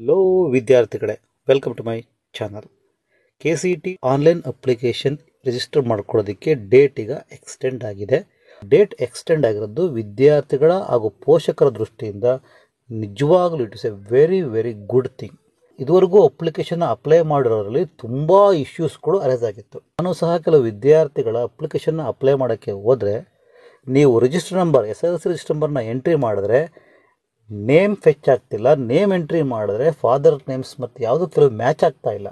Hello ವಿದ್ಯಾರ್ಥಿಗಳೇ, welcome to my channel. KCET online application register ಮಾಡ್ಕೊಳ್ಳೋದಕ್ಕೆ date ಈಗ extend ಆಗಿದೆ. ಡೇಟ್ ಎಕ್ಸ್ಟೆಂಡ್ ಆಗಿರೋದು ವಿದ್ಯಾರ್ಥಿಗಳ ಹಾಗೂ ಪೋಷಕರ ದೃಷ್ಟಿಯಿಂದ ನಿಜವಾಗಲೂ it is a very good thing. ಇದುವರೆಗೂ ಅಪ್ಲಿಕೇಶನ್ ಅಪ್ಲೈ ಮಾಡಿರೋದ್ರಲ್ಲಿ ತುಂಬ ಇಶ್ಯೂಸ್ಗಳು ಅರೈಸ್ ಆಗಿತ್ತು. ನಾನು ಸಹ ಕೆಲವು ವಿದ್ಯಾರ್ಥಿಗಳ ಅಪ್ಲಿಕೇಶನ್ ಅಪ್ಲೈ ಮಾಡೋಕ್ಕೆ ಹೋದರೆ ನೀವು ರಿಜಿಸ್ಟರ್ ನಂಬರ್ SSLC ರಿಜಿಸ್ಟರ್ ನಂಬರ್ನ ಎಂಟ್ರಿ ಮಾಡಿದ್ರೆ ನೇಮ್ ಫೆಚ್ ಆಗ್ತಿಲ್ಲ, ನೇಮ್ ಎಂಟ್ರಿ ಮಾಡಿದ್ರೆ ಫಾದರ್ ನೇಮ್ಸ್ ಮತ್ತು ಯಾವುದು ಕೆಲವು ಮ್ಯಾಚ್ ಆಗ್ತಾ ಇಲ್ಲ.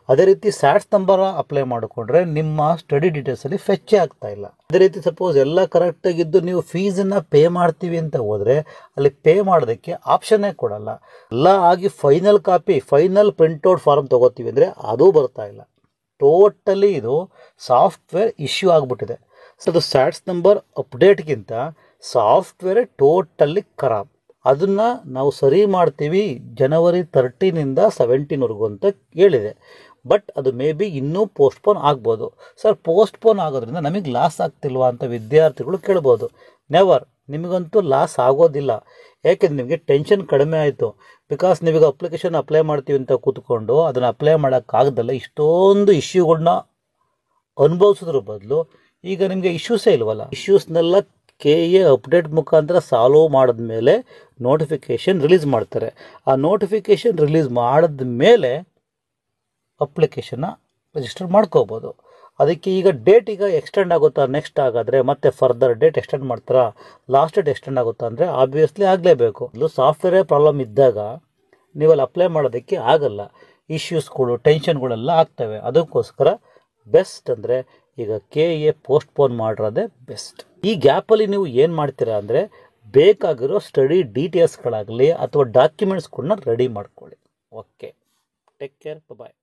ಅದೇ ರೀತಿ ಸ್ಯಾಟ್ಸ್ ನಂಬರ್ ಅಪ್ಲೈ ಮಾಡಿಕೊಂಡ್ರೆ ನಿಮ್ಮ ಸ್ಟಡಿ ಡೀಟೇಲ್ಸಲ್ಲಿ ಫೆಚ್ಚೇ ಆಗ್ತಾ ಇಲ್ಲ. ಅದೇ ರೀತಿ ಸಪೋಸ್ ಎಲ್ಲ ಕರೆಕ್ಟಾಗಿದ್ದು ನೀವು ಫೀಸನ್ನು ಪೇ ಮಾಡ್ತೀವಿ ಅಂತ ಹೋದರೆ ಅಲ್ಲಿ ಪೇ ಮಾಡೋದಕ್ಕೆ ಆಪ್ಷನ್ನೇ ಕೊಡಲ್ಲ. ಎಲ್ಲ ಆಗಿ final copy, final printout form ತೊಗೋತೀವಿ ಅಂದರೆ ಅದೂ ಬರ್ತಾ ಇಲ್ಲ. ಟೋಟಲಿ ಇದು ಸಾಫ್ಟ್ವೇರ್ ಇಶ್ಯೂ ಆಗಿಬಿಟ್ಟಿದೆ. ಸೊ ಅದು ಸ್ಯಾಟ್ಸ್ ನಂಬರ್ ಅಪ್ಡೇಟ್ಗಿಂತ ಸಾಫ್ಟ್ವೇರೇ ಟೋಟಲಿ ಖರಾಬ್. ಅದನ್ನು ನಾವು ಸರಿ ಮಾಡ್ತೀವಿ ಜನವರಿ 13 17ವರೆಗೂ ಅಂತ ಹೇಳಿದೆ. ಬಟ್ ಅದು ಮೇ ಬಿ ಇನ್ನೂ ಪೋಸ್ಟ್ಪೋನ್ ಆಗ್ಬೋದು. ಸರ್, ಪೋಸ್ಟ್ಪೋನ್ ಆಗೋದ್ರಿಂದ ನಮಗೆ ಲಾಸ್ ಆಗ್ತಿಲ್ವಾ ಅಂತ ವಿದ್ಯಾರ್ಥಿಗಳು ಕೇಳ್ಬೋದು. ನೆವರ್, ನಿಮಗಂತೂ ಲಾಸ್ ಆಗೋದಿಲ್ಲ. ಯಾಕೆಂದ್ರೆ ನಿಮಗೆ ಟೆನ್ಷನ್ ಕಡಿಮೆ ಆಯಿತು. ಬಿಕಾಸ್ ನೀವೀಗ ಅಪ್ಲಿಕೇಶನ್ ಅಪ್ಲೈ ಮಾಡ್ತೀವಿ ಅಂತ ಕೂತ್ಕೊಂಡು ಅದನ್ನು ಅಪ್ಲೈ ಮಾಡೋಕ್ಕಾಗ್ದಲ್ಲ ಇಷ್ಟೊಂದು ಇಶ್ಯೂಗಳನ್ನ ಅನುಭವಿಸೋದ್ರ ಬದಲು ಈಗ ನಿಮಗೆ ಇಶ್ಯೂಸೇ ಇಲ್ವಲ್ಲ. ಇಶ್ಯೂಸ್ನೆಲ್ಲ KA ಅಪ್ಡೇಟ್ ಮುಖಾಂತರ ಸಾಲ್ವ್ ಮಾಡಿದ್ಮೇಲೆ ನೋಟಿಫಿಕೇಷನ್ ರಿಲೀಸ್ ಮಾಡ್ತಾರೆ. ಆ ನೋಟಿಫಿಕೇಷನ್ ರಿಲೀಸ್ ಮಾಡಿದ ಮೇಲೆ ಅಪ್ಲಿಕೇಶನ್ನ ರಿಜಿಸ್ಟರ್ ಮಾಡ್ಕೋಬೋದು. ಅದಕ್ಕೆ ಈಗ ಡೇಟ್ ಈಗ ಎಕ್ಸ್ಟೆಂಡ್ ಆಗುತ್ತಾ ನೆಕ್ಸ್ಟ್ ಆಗಾದರೆ ಮತ್ತೆ ಫರ್ದರ್ ಡೇಟ್ ಎಕ್ಸ್ಟೆಂಡ್ ಮಾಡ್ತಾರಾ, ಲಾಸ್ಟ್ ಡೇಟ್ ಎಕ್ಸ್ಟೆಂಡ್ ಆಗುತ್ತಾ ಅಂದರೆ ಆಬ್ವಿಯಸ್ಲಿ ಆಗಲೇಬೇಕು. ಇದು ಸಾಫ್ಟ್ವೇರೇ ಪ್ರಾಬ್ಲಮ್ ಇದ್ದಾಗ ನೀವಲ್ಲಿ ಅಪ್ಲೈ ಮಾಡೋದಕ್ಕೆ ಆಗಲ್ಲ. ಇಶ್ಯೂಸ್ಗಳು ಟೆನ್ಷನ್ಗಳೆಲ್ಲ ಆಗ್ತವೆ. ಅದಕ್ಕೋಸ್ಕರ ಬೆಸ್ಟ್ ಅಂದರೆ ಈಗ KA ಪೋಸ್ಟ್ಪೋನ್ ಮಾಡಿರೋದೇ ಬೆಸ್ಟ್. ಈ ಗ್ಯಾಪಲ್ಲಿ ನೀವು ಏನು ಮಾಡ್ತೀರಾ ಅಂದರೆ ಬೇಕಾಗಿರೋ ಸ್ಟಡಿ ಡೀಟೇಲ್ಸ್ಗಳಾಗಲಿ ಅಥವಾ ಡಾಕ್ಯುಮೆಂಟ್ಸ್ಗಳನ್ನ ರೆಡಿ ಮಾಡ್ಕೊಳ್ಳಿ. ಓಕೆ, ಟೇಕ್ ಕೇರ್, ಬಾಯ್.